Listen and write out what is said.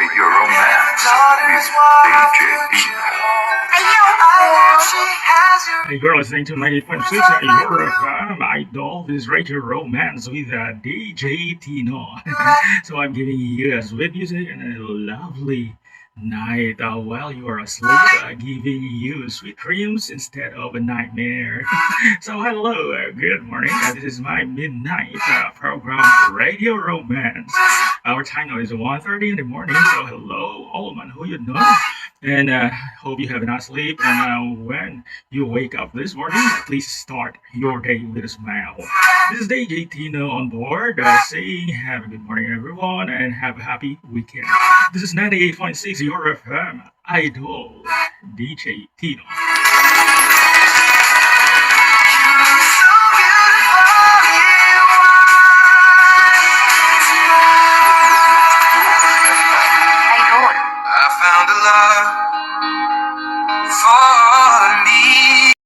Radio Romance with DJ Dino. Hey, you're listening to 90.6 Your FM Idol. This is Radio Romance with DJ Tino. So I'm giving you a sweet music and a lovely night while you are asleep, giving you sweet dreams instead of a nightmare. So hello, good morning. This is my midnight program, Radio Romance. Our time now is 1:30 in the morning. So hello, all man who you know. And hope you have a nice sleep. And when you wake up this morning, please start your day with a smile. This is DJ Tino on board, saying have a good morning, everyone, and have a happy weekend. This is 98.6 Your FM Idol, DJ Tino. I found a lot